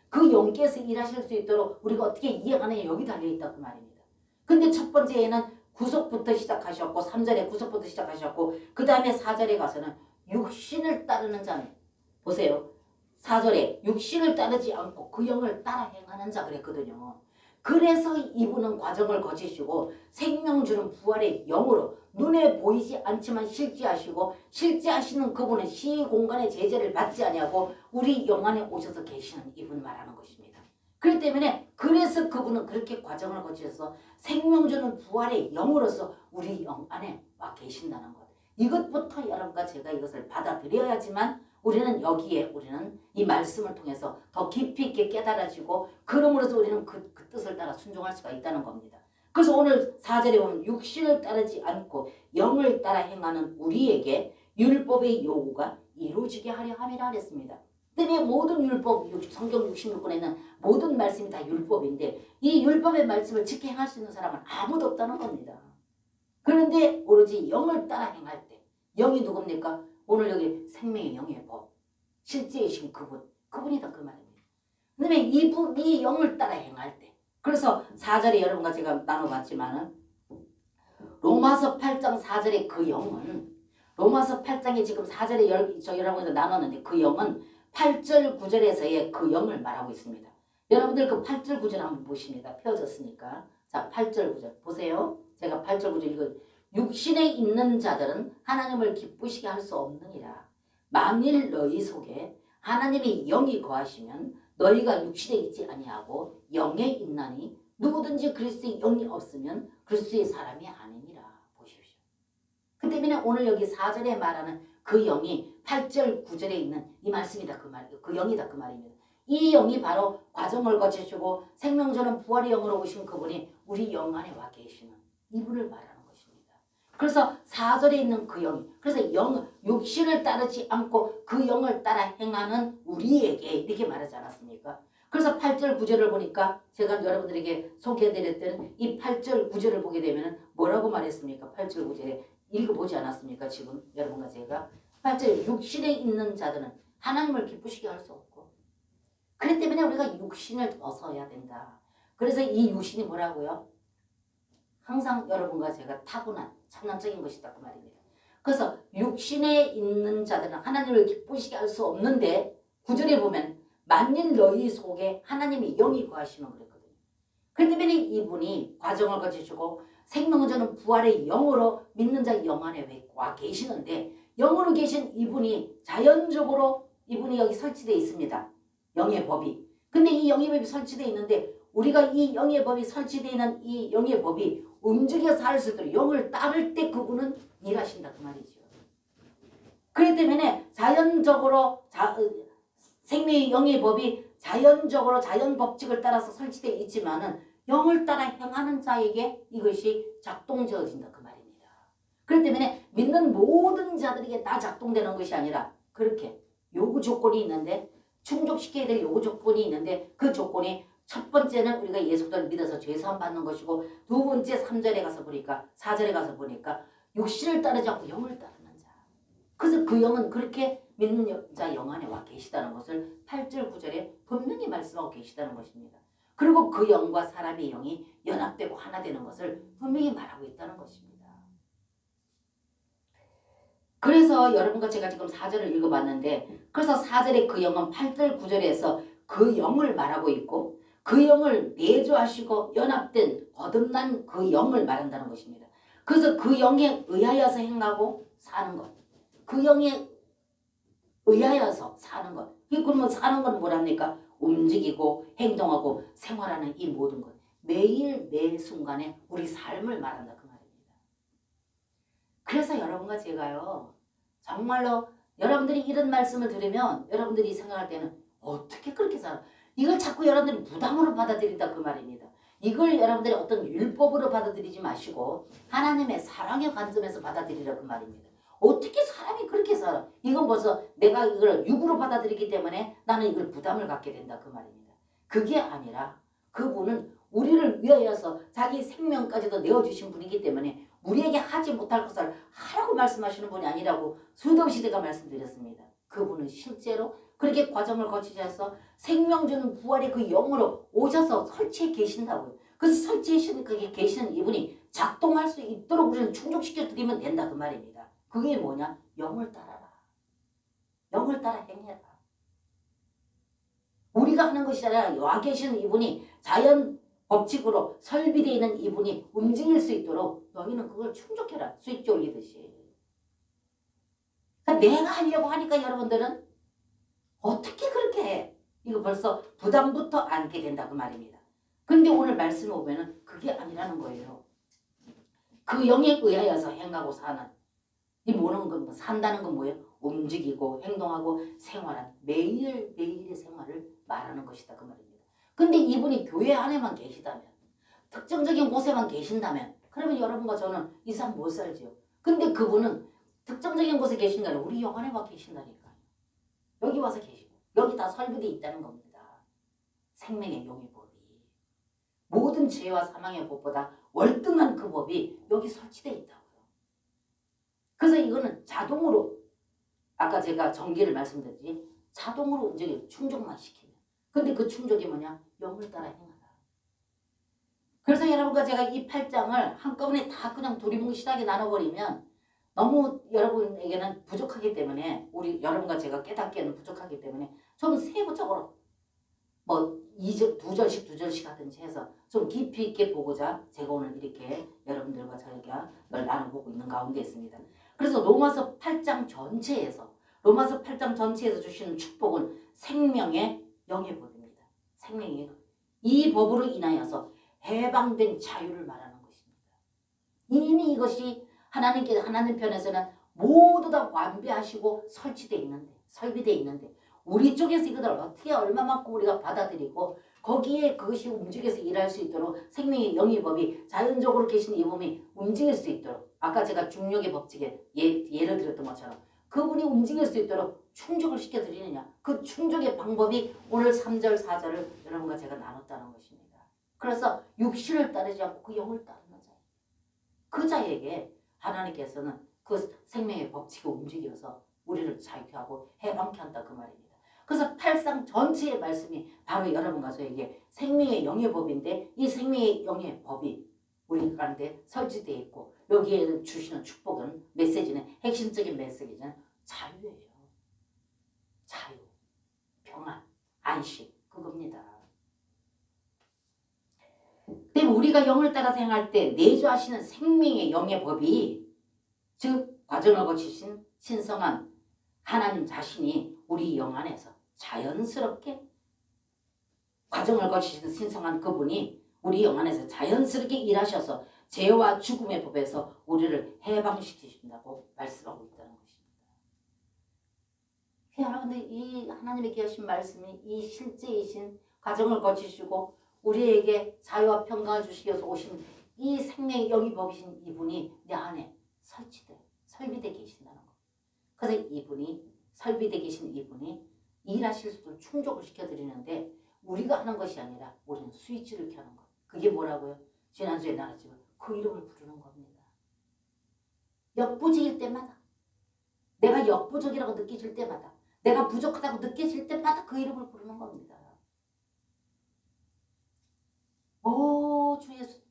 [SPEAKER 1] 그 영께서 일하실 수 있도록 우리가 어떻게 이행하느냐 여기 달려있다 그 말입니다. 근데 첫 번째에는 구속부터 시작하셨고 3절에 구속부터 시작하셨고 그 다음에 4절에 가서는 육신을 따르는 자는 보세요. 4절에 육신을 따르지 않고 그 영을 따라 행하는 자 그랬거든요. 그래서 이분은 과정을 거치시고 생명 주는 부활의 영으로 눈에 보이지 않지만 실제하시고 실제하시는 그분은 시공간의 제재를 받지 아니하고 우리 영 안에 오셔서 계시는 이분 말하는 것입니다. 그렇기 때문에 그래서 그분은 그렇게 과정을 거치셔서 생명 주는 부활의 영으로서 우리 영 안에 와 계신다는 것. 이것부터 여러분과 제가 이것을 받아들여야지만 우리는 여기에 우리는 이 말씀을 통해서 더 깊이 있게 깨달아지고 그러므로서 우리는 그 뜻을 따라 순종할 수가 있다는 겁니다. 그래서 오늘 4절에 보면 육신을 따르지 않고 영을 따라 행하는 우리에게 율법의 요구가 이루어지게 하려 함이라 그랬습니다. 때문에 모든 율법, 성경 66권에 있는 모든 말씀이 다 율법인데 이 율법의 말씀을 지켜 행할 수 있는 사람은 아무도 없다는 겁니다. 그런데 오로지 영을 따라 행할 때 영이 누굽니까? 오늘 여기 생명의 영의 법, 실제이신 그분이다 그 말입니다. 그다음에 이 영을 따라 행할 때 그래서 4절에 여러분과 제가 나눠봤지만은 로마서 8장 4절에 그 영은 로마서 8장에 지금 4절에 저 여러분과 나눴는데 그 영은 8절 9절에서의 그 영을 말하고 있습니다. 여러분들 그 8절 9절 한번 보십니다. 펴졌으니까. 자 8절 9절 보세요. 제가 8절 9절 읽어 육신에 있는 자들은 하나님을 기쁘시게 할 수 없느니라. 만일 너희 속에 하나님의 영이 거하시면 너희가 육신에 있지 아니하고 영에 있나니 누구든지 그리스도의 영이 없으면 그리스도의 사람이 아니니라. 보십시오. 그 때문에 오늘 여기 4절에 말하는 그 영이 8절 9절에 있는 이 말씀이다 그 말, 그 영이다 그 말입니다. 이 영이 바로 과정을 거치시고 생명 주는 부활의 영으로 오신 그분이 우리 영 안에 와 계시는 이분을 말하는 것입니다. 그래서 4절에 있는 그 영이 그래서 육신을 따르지 않고 그 영을 따라 행하는 우리에게 이렇게 말하지 않았습니까? 그래서 8절 9절을 보니까 제가 여러분들에게 소개해드렸던 이 8절 9절을 보게 되면 뭐라고 말했습니까? 8절 9절에 읽어보지 않았습니까? 지금 여러분과 제가 8절 육신에 있는 자들은 하나님을 기쁘시게 할 수 없고 그렇기 때문에 우리가 육신을 벗어야 된다. 그래서 이 육신이 뭐라고요? 항상 여러분과 제가 타고난 천난적인 것이다 그 말입니다. 그래서 육신에 있는 자들은 하나님을 기쁘시게 할 수 없는데 9절에 보면 만일 너희 속에 하나님의 영이 거하시면 그랬거든요. 그렇기 때문에 이분이 과정을 거치시고 생명을 주는 부활의 영으로 믿는 자 영 안에 와 계시는데 영으로 계신 이분이 자연적으로 이분이 여기 설치되어 있습니다. 영의 법이. 근데 이 영의 법이 설치되어 있는데 우리가 이 영의 법이 설치되어 있는 이 영의 법이 움직여 살 수 있도록 영을 따를 때 그분은 일하신다 그 말이죠. 그렇기 때문에 자연적으로 생명의 영의 법이 자연적으로 자연 법칙을 따라서 설치되어 있지만은 영을 따라 행하는 자에게 이것이 작동되어진다 그 말입니다. 그렇기 때문에 믿는 모든 자들에게 다 작동되는 것이 아니라 그렇게 요구 조건이 있는데 충족시켜야 될 요구 조건이 있는데 그 조건이 첫 번째는 우리가 예수를 믿어서 죄사함 받는 것이고 두 번째 3절에 가서 보니까 4절에 가서 보니까 육신을 따르지 않고 영을 따르는 자. 그래서 그 영은 그렇게 믿는 자 영 안에 와 계시다는 것을 8절 9절에 분명히 말씀하고 계시다는 것입니다. 그리고 그 영과 사람의 영이 연합되고 하나 되는 것을 분명히 말하고 있다는 것입니다. 그래서 여러분과 제가 지금 4절을 읽어봤는데 그래서 4절에 그 영은 8절 9절에서 그 영을 말하고 있고 그 영을 내주하시고 연합된 거듭난 그 영을 말한다는 것입니다. 그래서 그 영에 의하여서 행하고 사는 것. 그 영에 의하여서 사는 것. 그러면 사는 건 뭐랍니까? 움직이고 행동하고 생활하는 이 모든 것. 매일 매 순간에 우리 삶을 말한다 그 말입니다. 그래서 여러분과 제가요. 정말로 여러분들이 이런 말씀을 들으면 여러분들이 생각할 때는 어떻게 그렇게 살아? 이걸 자꾸 여러분들이 무당으로 받아들인다 그 말입니다. 이걸 여러분들이 어떤 율법으로 받아들이지 마시고 하나님의 사랑의 관점에서 받아들이라 그 말입니다. 어떻게 사람이 그렇게 살아? 이건 벌써 내가 이걸 육으로 받아들이기 때문에 나는 이걸 부담을 갖게 된다 그 말입니다. 그게 아니라 그분은 우리를 위하여서 자기 생명까지도 내어주신 분이기 때문에 우리에게 하지 못할 것을 하라고 말씀하시는 분이 아니라고 수도 없이 제가 말씀드렸습니다. 그분은 실제로 그렇게 과정을 거치셔서 생명 주는 부활의 그 영으로 오셔서 설치해 계신다고요. 그래서 설치해 계시는 이분이 작동할 수 있도록 우리는 충족시켜 드리면 된다 그 말입니다. 그게 뭐냐? 영을 따라라. 영을 따라 행해라. 우리가 하는 것이 아니라 와 계시는 이분이 자연 법칙으로 설비되어 있는 이분이 움직일 수 있도록 너희는 그걸 충족해라. 스위치 올리듯이. 그러니까 내가 하려고 하니까 여러분들은 어떻게 그렇게 해? 이거 벌써 부담부터 안게 된다 그 말입니다. 근데 오늘 말씀을 보면은 그게 아니라는 거예요. 그 영에 의하여서 행하고 사는 이 뭐는 건 산다는 건 뭐예요? 움직이고 행동하고 생활한 매일매일의 생활을 말하는 것이다 그 말입니다. 근데 이분이 교회 안에만 계시다면 특정적인 곳에만 계신다면 그러면 여러분과 저는 이 삶 못 살지요. 근데 그분은 특정적인 곳에 계신 게 아니라 우리 영 안에만 계신다니까요. 여기 와서 계시고 여기 다 설비되어 있다는 겁니다. 생명의 영의 법이 모든 죄와 사망의 법보다 월등한 그 법이 여기 설치되어 있다고요. 그래서 이거는 자동으로 아까 제가 전기를 말씀드렸지 자동으로 움직여 충족만 시키면 근데 그 충족이 뭐냐? 영을 따라 행하라. 그래서 여러분과 제가 이 8장을 한꺼번에 다 그냥 두리뭉실하게 나눠버리면 너무 여러분에게는 부족하기 때문에 우리 여러분과 제가 깨닫기에는 부족하기 때문에 좀 세부적으로 뭐 2절씩 하든지 해서 좀 깊이 있게 보고자 제가 오늘 이렇게 여러분들과 저희가 나눠보고 있는 가운데 있습니다. 그래서 로마서 8장 전체에서 주시는 축복은 생명의 영의 법입니다. 생명의 영. 이 법으로 인하여서 해방된 자유를 말하는 것입니다. 이미 이것이 하나님 편에서는 모두 다 완비하시고 설치되어 있는데 설비되어 있는데 우리 쪽에서 이것을 어떻게 얼마만큼 우리가 받아들이고 거기에 그것이 움직여서 일할 수 있도록 생명의 영의 법이 자연적으로 계신 이 몸이 움직일 수 있도록 아까 제가 중력의 법칙에 예를 들었던 것처럼 그분이 움직일 수 있도록 충족을 시켜드리느냐 그 충족의 방법이 오늘 3절 4절을 여러분과 제가 나눴다는 것입니다. 그래서 육신을 따르지 않고 그 영을 따르는 자예요. 그 자에게 하나님께서는 그 생명의 법칙이 움직여서 우리를 자유케 하고 해방케 한다 그 말입니다. 그래서 8장 전체의 말씀이 바로 여러분과 저에게 생명의 영의 법인데 이 생명의 영의 법이 우리 가운데 설치되어 있고 여기에 주시는 축복은 메시지는 핵심적인 메시지는 자유예요. 자유, 평안, 안식 그겁니다. 근데 우리가 영을 따라서 행할 때 내주하시는 생명의 영의 법이 즉 과정을 거치신 신성한 하나님 자신이 우리 영 안에서 자연스럽게 과정을 거치신 신성한 그분이 우리 영 안에서 자연스럽게 일하셔서 죄와 죽음의 법에서 우리를 해방시키신다고 말씀하고 있다는 것입니다. 여러분들 이 하나님의 귀하신 말씀이 이 실제이신 과정을 거치시고 우리에게 자유와 평강을 주시기 위해서 오신 이 생명의 영이 법이신 이분이 내 안에 설비되어 계신다는 것. 그래서 이분이 설비되어 계신 이분이 일하실 수도 충족을 시켜드리는데 우리가 하는 것이 아니라 우리는 스위치를 켜는 것. 그게 뭐라고요? 지난주에 나눴지만 그 이름을 부르는 겁니다. 역부족일 때마다 내가 역부족이라고 느껴질 때마다 내가 부족하다고 느껴질 때마다 그 이름을 부르는 겁니다. 오 주 예수님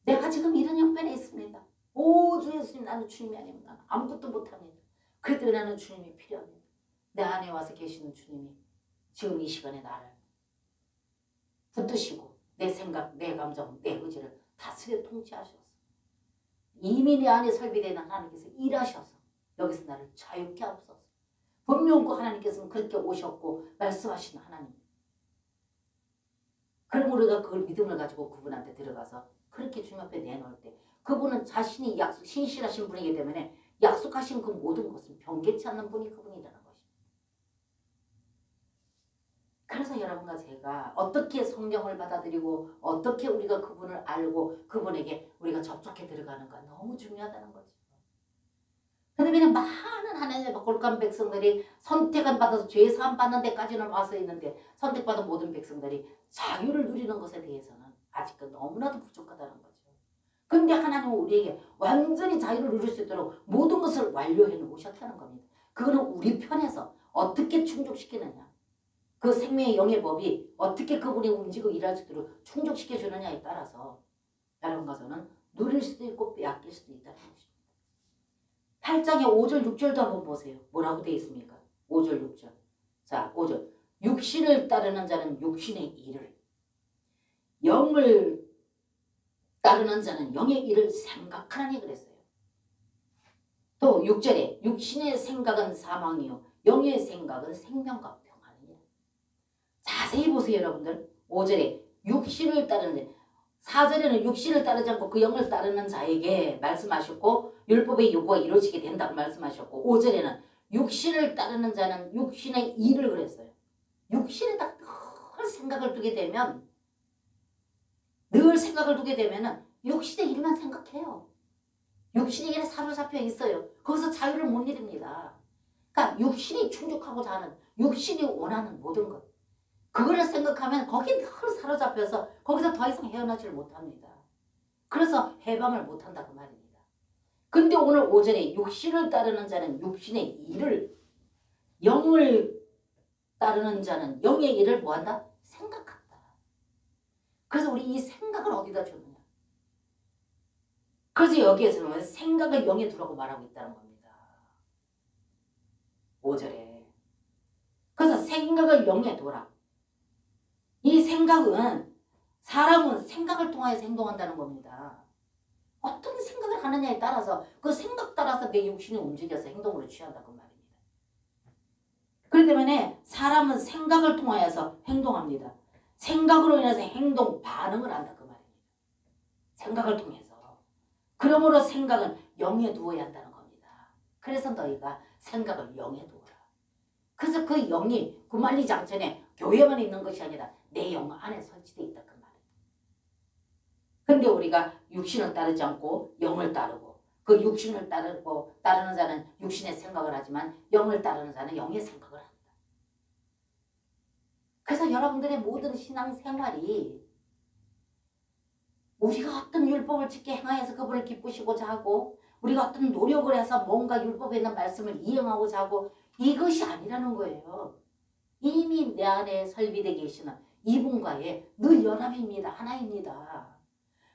[SPEAKER 1] 내가 지금 이런 형편에 있습니다. 오 주 예수님 나는 주님이 아니면 나는 아무것도 못합니다. 그래도 나는 주님이 필요합니다. 내 안에 와서 계시는 주님이 지금 이 시간에 나를 붙드시고 내 생각, 내 감정, 내 의지를 다스려 통치하셔서 이미 내 안에 설비되는 하나님께서 일하셔서 여기서 나를 자유케 하옵소서. 분명 그 하나님께서는 그렇게 오셨고 말씀하신 하나님. 그럼 우리가 그걸 믿음을 가지고 그분한테 들어가서 그렇게 주님 앞에 내놓을 때 그분은 자신이 신실하신 분이기 때문에 약속하신 그 모든 것은 변개치 않는 분이 그분이라는 것입니다. 그래서 여러분과 제가 어떻게 성경을 받아들이고 어떻게 우리가 그분을 알고 그분에게 우리가 접촉해 들어가는가 너무 중요하다는 거죠. 그런데 많은 하나님의 거룩한 백성들이 선택을 받아서 죄 사함 받는 데까지는 와서 있는데 선택받은 모든 백성들이 자유를 누리는 것에 대해서는 아직도 너무나도 부족하다는 거죠. 근데 하나님은 우리에게 완전히 자유를 누릴 수 있도록 모든 것을 완료해 놓으셨다는 겁니다. 그거는 우리 편에서 어떻게 충족시키느냐 그 생명의 영의 법이 어떻게 그분이 움직이고 일할 수 있도록 충족시켜 주느냐에 따라서 여러분 가서는 누릴 수도 있고 빼앗길 수도 있다는 것입니다. 8장의 5절 6절도 한번 보세요. 뭐라고 되어 있습니까? 5절 6절. 자 5절. 육신을 따르는 자는 육신의 일을, 영을 따르는 자는 영의 일을 생각하라니 그랬어요. 또 6절에 육신의 생각은 사망이요 영의 생각은 생명과 평안이니라. 자세히 보세요 여러분들. 5절에 육신을 따르는 자, 4절에는 육신을 따르지 않고 그 영을 따르는 자에게 말씀하셨고 율법의 요구가 이루어지게 된다고 말씀하셨고 5절에는 육신을 따르는 자는 육신의 일을 그랬어요. 육신에다 늘 생각을 두게 되면 육신의 일만 생각해요. 육신의 일에 사로잡혀 있어요. 거기서 자유를 못 이룹니다. 그러니까 육신이 충족하고자 하는, 육신이 원하는 모든 것, 그거를 생각하면 거기에 늘 사로잡혀서 거기서 더 이상 헤어나지를 못합니다. 그래서 해방을 못한다 그 말입니다. 근데 오늘 5절에 육신을 따르는 자는 육신의 일을, 영을 따르는 자는 영의 일을 뭐한다? 생각한다. 그래서 우리 이 생각을 어디다 줬느냐? 그래서 여기에서는 생각을 영에 두라고 말하고 있다는 겁니다. 5절에. 그래서 생각을 영에 둬라. 이 생각은, 사람은 생각을 통하여서 행동한다는 겁니다. 어떤 생각을 하느냐에 따라서 그 생각 따라서 내 육신이 움직여서 행동으로 취한다 그 말입니다. 그렇기 때문에 사람은 생각을 통하여서 행동합니다. 생각으로 인해서 행동 반응을 한다 그 말입니다. 생각을 통해서. 그러므로 생각은 영에 두어야 한다는 겁니다. 그래서 너희가 생각을 영에 두어라. 그래서 그 영이 구만리장천에 교회만 있는 것이 아니라 내 영 안에 설치되어 있다 그 말이에요. 그런데 우리가 육신을 따르지 않고 영을 따르고, 그 육신을 따르는 자는 육신의 생각을 하지만 영을 따르는 자는 영의 생각을 한다. 그래서 여러분들의 모든 신앙생활이 우리가 어떤 율법을 지켜 행하여서 그분을 기쁘시고자 하고, 우리가 어떤 노력을 해서 뭔가 율법에 있는 말씀을 이행하고자 하고, 이것이 아니라는 거예요. 이미 내 안에 설비되어 계시는 이분과의 늘 연합입니다. 하나입니다.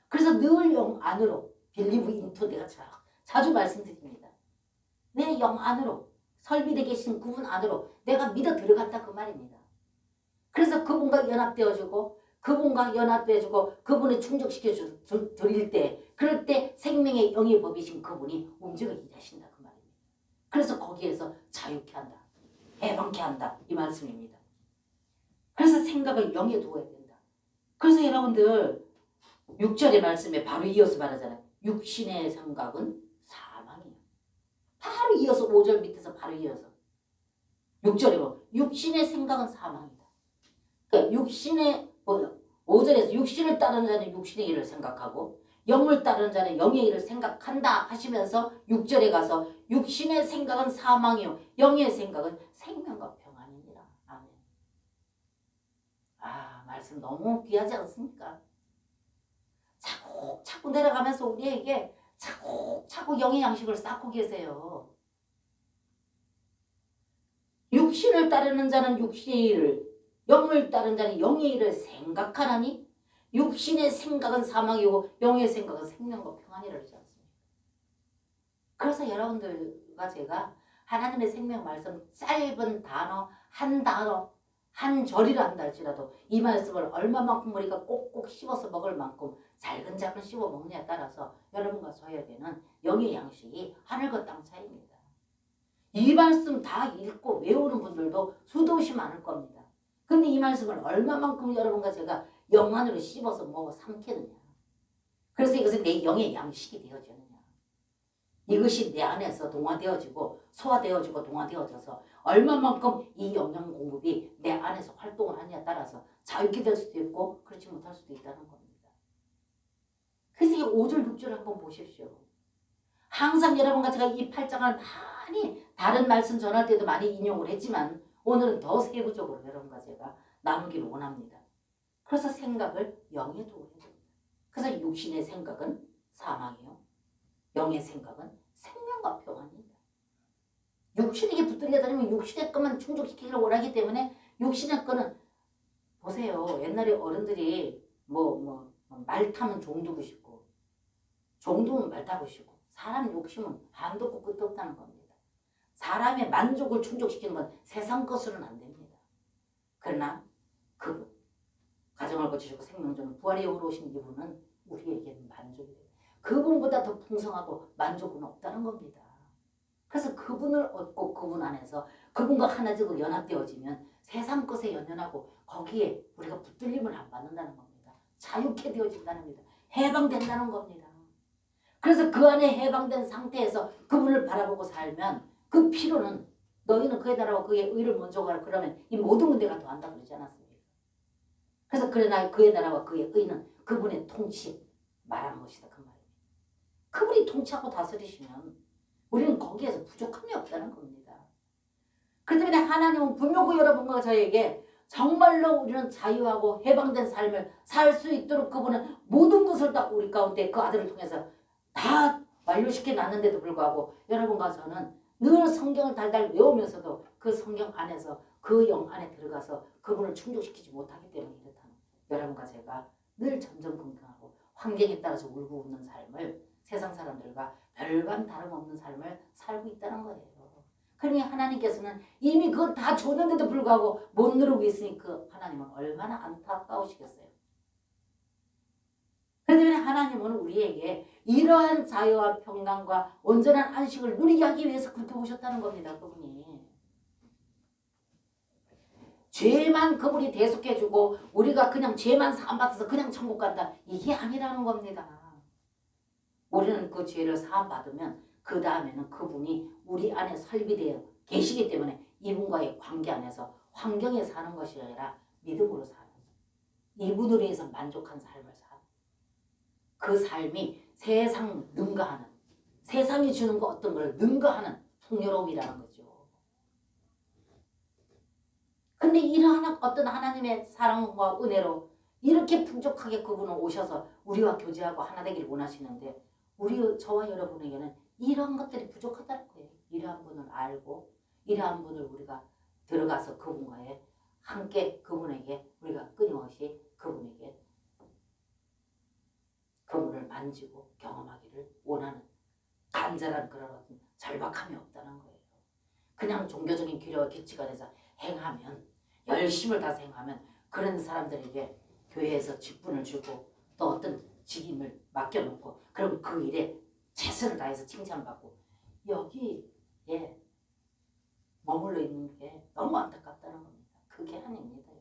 [SPEAKER 1] 그래서 늘 영 안으로, 빌리브 인투, 내가 자주 말씀드립니다. 내 영 안으로 설비되어 계신 그분 안으로 내가 믿어 들어간다 그 말입니다. 그래서 그분과 연합되어지고 그분을 충족시켜 드릴 때, 그럴 때 생명의 영의 법이신 그분이 움직여 일하신다 그 말입니다. 그래서 거기에서 자유케 한다, 해방케 한다 이 말씀입니다. 그래서 생각을 영에 두어야 된다. 그래서 여러분들 6절의 말씀에 바로 이어서 말하잖아요. 육신의 생각은 사망이에요. 바로 이어서 5절 밑에서 바로 이어서 6절에 보면 육신의 생각은 사망이다. 그러니까 5절에서 육신을 따르는 자는 육신의 일을 생각하고 영을 따르는 자는 영의 일을 생각한다 하시면서 6절에 가서 육신의 생각은 사망이요 영의 생각은 생명과 평안이니라. 아멘. 말씀 너무 귀하지 않습니까? 차곡차곡 내려가면서 우리에게 차곡차곡 영의 양식을 쌓고 계세요. 육신을 따르는 자는 육신의 일을, 영을 따르는 자는 영의 일을 생각하나니 육신의 생각은 사망이고 영의 생각은 생명과 평안이라 그러지 않습니까? 그래서 여러분들과 제가 하나님의 생명 말씀 짧은 단어, 한 절이라 한다 할지라도 이 말씀을 얼마만큼 우리가 꼭꼭 씹어서 먹을 만큼 잘근잘근 씹어 먹느냐에 따라서 여러분과 저에게는 영의 양식이 하늘과 땅 차이입니다. 이 말씀 다 읽고 외우는 분들도 수도 없이 많을 겁니다. 근데 이 말씀을 얼마만큼 여러분과 제가 영 안으로 씹어서 먹어 삼키느냐. 그래서 이것은 내 영의 양식이 되어지느냐. 이것이 내 안에서 동화되어지고 소화되어지고 동화되어져서 얼마만큼 이 영양 공급이 내 안에서 활동을 하느냐에 따라서 자유케 될 수도 있고 그렇지 못할 수도 있다는 겁니다. 그래서 이 5절 6절 한번 보십시오. 항상 여러분과 제가 이 8장을 많이 다른 말씀 전할 때도 많이 인용을 했지만 오늘은 더 세부적으로 여러분과 제가 나누기를 원합니다. 그래서 생각을 영에 두어야 됩니다. 그래서 육신의 생각은 사망이요 영의 생각은 생명과 평안입니다. 육신에게 붙들려 다니면 육신의 것만 충족시키기를 원하기 때문에 육신의 거는 보세요. 옛날에 어른들이 말 타면 종 두고 싶고 종두면 말다보시고 사람 욕심은 한도 없고 끝도 없다는 겁니다. 사람의 만족을 충족시키는 건 세상 것으로는 안 됩니다. 그러나 그분, 가정을 거치시고 생명전 부활의 영으로 오신 이분은 우리에게는 만족이 돼요. 그분보다 더 풍성하고 만족은 없다는 겁니다. 그래서 그분을 얻고 그분 안에서 그분과 하나되고 연합되어지면 세상 것에 연연하고 거기에 우리가 붙들림을 안 받는다는 겁니다. 자유케 되어진다는 겁니다. 해방된다는 겁니다. 그래서 그 안에 해방된 상태에서 그분을 바라보고 살면 그 필요는 너희는 그의 나라와 그의 의를 먼저 가라 그러면 이 모든 건 내가 더한다 그러지 않았습니까? 그래서 그러나 그의 나라와 그의 의는 그분의 통치 말하는 것이다 그 말이에요. 그분이 통치하고 다스리시면 우리는 거기에서 부족함이 없다는 겁니다. 그렇기 때문에 하나님은 분명히 여러분과 저에게 정말로 우리는 자유하고 해방된 삶을 살 수 있도록 그분은 모든 것을 다 우리 가운데 그 아들을 통해서 다 완료시켜 놨는데도 불구하고 여러분과 저는 늘 성경을 달달 외우면서도 그 성경 안에서 그 영 안에 들어가서 그분을 충족시키지 못하기 때문에 이렇다는 여러분과 제가 늘 전전긍긍하고 환경에 따라서 울고 웃는 삶을 세상 사람들과 별반 다름없는 삶을 살고 있다는 거예요. 그러니 하나님께서는 이미 그걸 다 줬는데도 불구하고 못 누르고 있으니 그 하나님은 얼마나 안타까우시겠어요. 그렇기 때문에 하나님은 우리에게 이러한 자유와 평강과 온전한 안식을 누리게 하기 위해서 그렇게 오셨다는 겁니다. 그분이. 죄만 그분이 대속해주고 우리가 그냥 죄만 사함받아서 그냥 천국 간다. 이게 아니라는 겁니다. 우리는 그 죄를 사함받으면 그 다음에는 그분이 우리 안에 설비되어 계시기 때문에 이분과의 관계 안에서 환경에 사는 것이 아니라 믿음으로 사는 이분으로 해서 만족한 삶을 사는 그 삶이 세상 능가하는 세상이 주는 거 어떤 걸 능가하는 풍요로움이라는 거죠. 근데 이러한 어떤 하나님의 사랑과 은혜로 이렇게 풍족하게 그분은 오셔서 우리와 교제하고 하나 되기를 원하시는데 저와 여러분에게는 이런 것들이 부족하다는 거예요. 이러한 분을 알고 이러한 분을 우리가 들어가서 그분과의 함께 그분에게 우리가 끊임없이 그분에게 그분을 만지고 경험하기를 원하는 간절한 그런 어떤 절박함이 없다는 거예요. 그냥 종교적인 규례와 규칙 안에서 행하면 열심을 다해서 행하면 그런 사람들에게 교회에서 직분을 주고 또 어떤 직임을 맡겨놓고 그럼 그 일에 최선을 다해서 칭찬받고 여기에 머물러 있는 게 너무 안타깝다는 겁니다. 그게 아닙니다.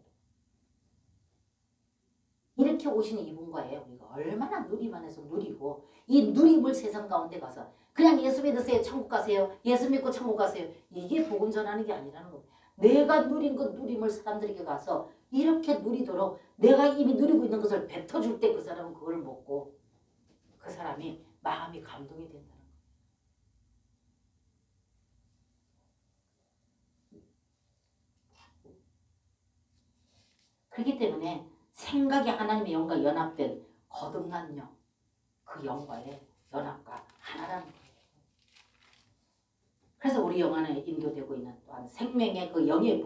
[SPEAKER 1] 이렇게 오신 이분과의 우리가 얼마나 누림 안에서 누리고 이 누림을 세상 가운데 가서 그냥 예수 믿으세요 천국 가세요 예수 믿고 천국 가세요 이게 복음 전하는 게 아니라는 겁니다. 내가 누린 그 누림을 사람들에게 가서 이렇게 누리도록 내가 이미 누리고 있는 것을 뱉어줄 때 그 사람은 그걸 먹고 그 사람이 마음이 감동이 된다는 거예요. 그렇기 때문에 생각이 하나님의 영과 연합된 거듭난 영, 그 영과의 연합과 하나라는 거예요. 그래서 우리 영 안에 인도되고 있는 또한 생명의 그 영의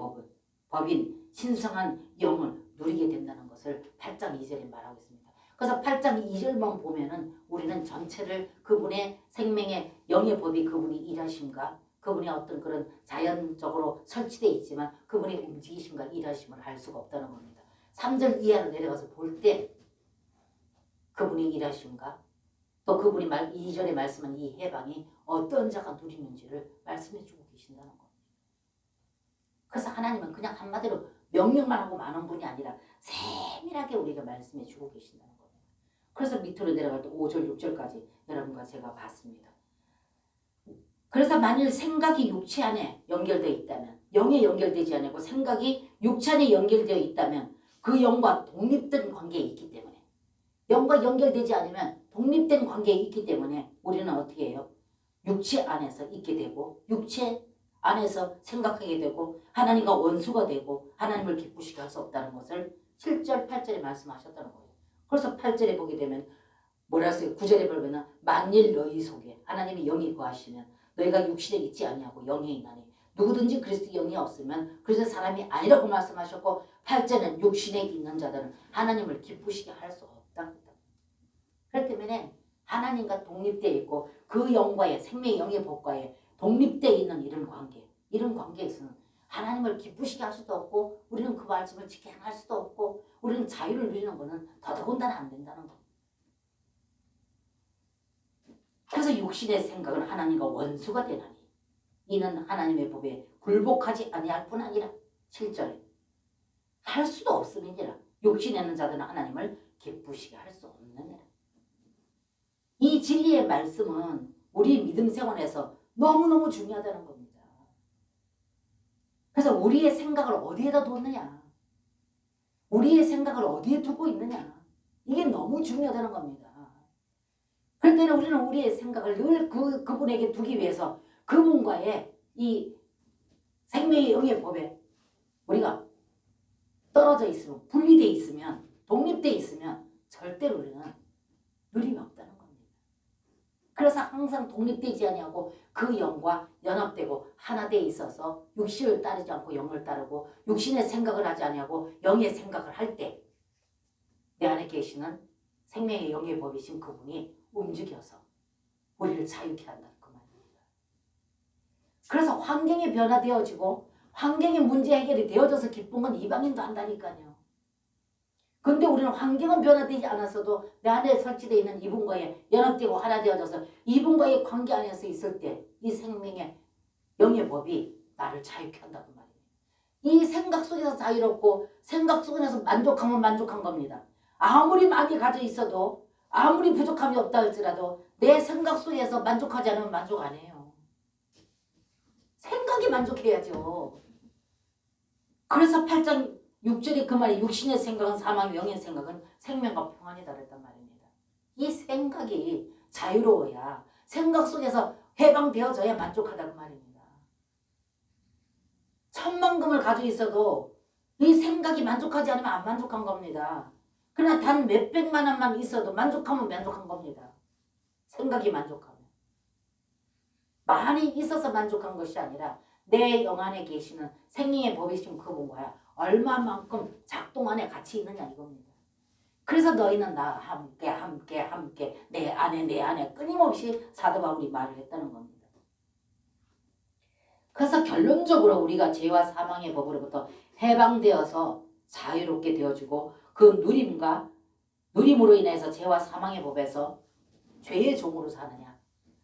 [SPEAKER 1] 법인 신성한 영을 누리게 된다는 것을 8장 2절에 말하고 있습니다. 그래서 8장 2절만 보면은 우리는 전체를 그분의 생명의 영의 법이 그분이 일하심과 그분의 어떤 그런 자연적으로 설치되어 있지만 그분의 움직이심과 일하심을 알 수가 없다는 겁니다. 3절 이하로 내려가서 볼 때 그분이 일하심과 또 그분이 2절에 말씀한 이 해방이 어떤 자가 누리는지를 말씀해 주고 계신다는 겁니다. 그래서 하나님은 그냥 한마디로 명령만 하고 마는 분이 아니라 세밀하게 우리에게 말씀해 주고 계신다는 겁니다. 그래서 밑으로 내려갈 때 5절, 6절까지 여러분과 제가 봤습니다. 그래서 만일 생각이 육체 안에 연결되어 있다면 영에 연결되지 않고 생각이 육체 안에 연결되어 있다면 그 영과 독립된 관계에 있기 때문에 영과 연결되지 않으면 독립된 관계에 있기 때문에 우리는 어떻게 해요? 육체 안에서 있게 되고 육체 안에서 생각하게 되고 하나님과 원수가 되고 하나님을 기쁘시게 할 수 없다는 것을 7절, 8절에 말씀하셨다는 거예요. 그래서 8절에 보게 되면 뭐라 했어요? 9절에 보면 만일 너희 속에 하나님의 영이 거하시면 너희가 육신에 있지 아니하고 영에 있나니 누구든지 그리스도 영이 없으면 그리스도 사람이 아니라고 말씀하셨고 8절은 육신에 있는 자들은 하나님을 기쁘시게 할 수 없다. 그렇기 때문에 하나님과 독립되어 있고 그 영과의 생명의 영의 법과의 독립되어 있는 이런 관계, 이런 관계에서는 하나님을 기쁘시게 할 수도 없고 우리는 그 말씀을 지켜 행할 수도 없고 우리는 자유를 누리는 것은 더더군다나 안 된다는 겁니다. 그래서 육신의 생각은 하나님과 원수가 되나니 이는 하나님의 법에 굴복하지 아니할 뿐 아니라 7절에 할 수도 없음이니라. 욕심에 있는 자들은 하나님을 기쁘시게 할 수 없느니라. 이 진리의 말씀은 우리 믿음 생활에서 너무너무 중요하다는 겁니다. 그래서 우리의 생각을 어디에다 뒀느냐, 우리의 생각을 어디에 두고 있느냐, 이게 너무 중요하다는 겁니다. 그럴 때는 우리는 우리의 생각을 늘 그분에게 두기 위해서 그분과의 이 생명의 영의 법에 우리가 떨어져 있으면, 분리되어 있으면, 독립되어 있으면 절대로 우리는 누림이 없다는 겁니다. 그래서 항상 독립되지 아니하고 그 영과 연합되고 하나 되어 있어서 육신을 따르지 않고 영을 따르고 육신의 생각을 하지 아니하고 영의 생각을 할 때 내 안에 계시는 생명의 영의 법이신 그분이 움직여서 우리를 자유케 한다는 그 말입니다. 그래서 환경이 변화되어지고 환경의 문제 해결이 되어져서 기쁜 건 이방인도 한다니까요. 근데 우리는 환경은 변화되지 않았어도 내 안에 설치되어 있는 이분과의 연합되고 하나 되어져서 이분과의 관계 안에서 있을 때 이 생명의 영의 법이 나를 자유케 한다고 말입니다. 이 생각 속에서 자유롭고 생각 속에서 만족하면 만족한 겁니다. 아무리 많이 가져 있어도 아무리 부족함이 없다 할지라도 내 생각 속에서 만족하지 않으면 만족 안 해요. 생각이 만족해야죠. 그래서 8장 6절에 그 말이 육신의 생각은 사망, 영의 생각은 생명과 평안이다 그랬단 말입니다. 이 생각이 자유로워야 생각 속에서 해방되어져야 만족하다는 말입니다. 천만금을 가지고 있어도 이 생각이 만족하지 않으면 안 만족한 겁니다. 그러나 단 몇백만 원만 있어도 만족하면 만족한 겁니다. 생각이 만족하면. 많이 있어서 만족한 것이 아니라 내 영 안에 계시는 생명의 법이신 그분과 얼마만큼 작동 안에 같이 있느냐 이겁니다. 그래서 너희는 나와 함께 내 안에 끊임없이 사도 바울이 말을 했다는 겁니다. 그래서 결론적으로 우리가 죄와 사망의 법으로부터 해방되어서 자유롭게 되어지고 그 누림으로 인해서 죄와 사망의 법에서 죄의 종으로 사느냐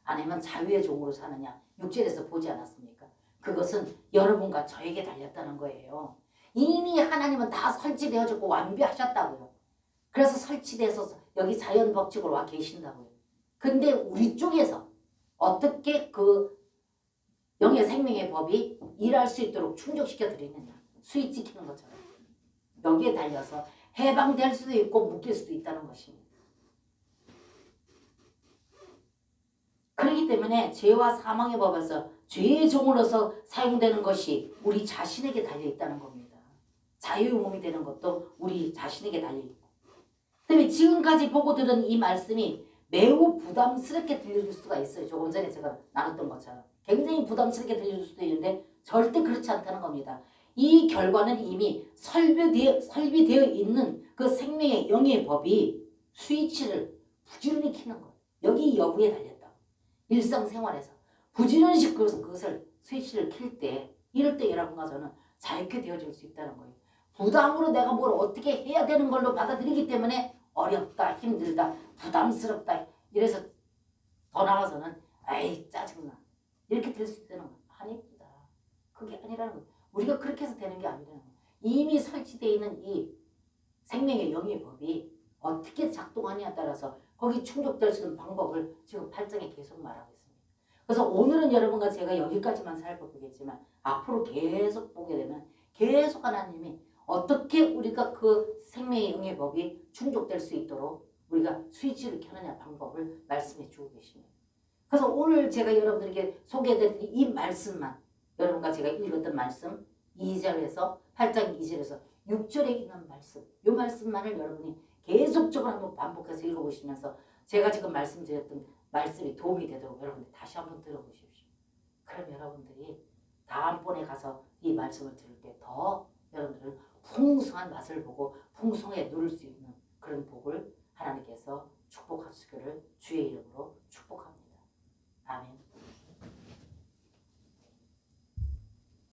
[SPEAKER 1] 아니면 자유의 종으로 사느냐 6절에서 보지 않았습니까? 그것은 여러분과 저에게 달렸다는 거예요. 이미 하나님은 다 설치되어졌고 완비하셨다고요. 그래서 설치돼서 여기 자연법칙으로 와 계신다고요. 근데 우리 쪽에서 어떻게 그 영의 생명의 법이 일할 수 있도록 충족시켜 드리느냐. 스위치 키는 것처럼. 여기에 달려서 해방될 수도 있고 묶일 수도 있다는 것입니다. 그렇기 때문에 죄와 사망의 법에서 죄의 종으로서 사용되는 것이 우리 자신에게 달려있다는 겁니다. 자유의 몸이 되는 것도 우리 자신에게 달려있고 그다음에 지금까지 보고 들은 이 말씀이 매우 부담스럽게 들려줄 수가 있어요. 조금 전에 제가 나눴던 것처럼 굉장히 부담스럽게 들려줄 수도 있는데 절대 그렇지 않다는 겁니다. 이 결과는 이미 설비되어 있는 그 생명의 영의 법이 스위치를 부지런히 켜는 거예요. 여기 여부에 달렸다. 일상생활에서 부지런히 그것을 스위치를 켤 때 이럴 때 여러분과 저는 자유케 되어질 수 있다는 거예요. 부담으로 내가 뭘 어떻게 해야 되는 걸로 받아들이기 때문에 어렵다, 힘들다, 부담스럽다 이래서 더 나아가서는 에이 짜증나 이렇게 될 수 있다는 거 아닙니다. 그게 아니라는 거예요. 우리가 그렇게 해서 되는 게 아니라는 거예요. 이미 설치되어 있는 이 생명의 영의 법이 어떻게 작동하냐에 따라서 거기 충족될 수 있는 방법을 지금 8장에 계속 말하고 있습니다. 그래서 오늘은 여러분과 제가 여기까지만 살펴보겠지만 앞으로 계속 보게 되면 계속 하나님이 어떻게 우리가 그 생명의 영의 법이 충족될 수 있도록 우리가 스위치를 켜느냐 방법을 말씀해 주고 계십니다. 그래서 오늘 제가 여러분들에게 소개해드린 이 말씀만 여러분과 제가 읽었던 말씀 2절에서 8장 2절에서 6절에 있는 말씀 이 말씀만을 여러분이 계속적으로 한번 반복해서 읽어보시면서 제가 지금 말씀드렸던 말씀이 도움이 되도록 여러분들 다시 한번 들어보십시오. 그럼 여러분들이 다음번에 가서 이 말씀을 들을 때 더 여러분들은 풍성한 맛을 보고 풍성하게 누릴 수 있는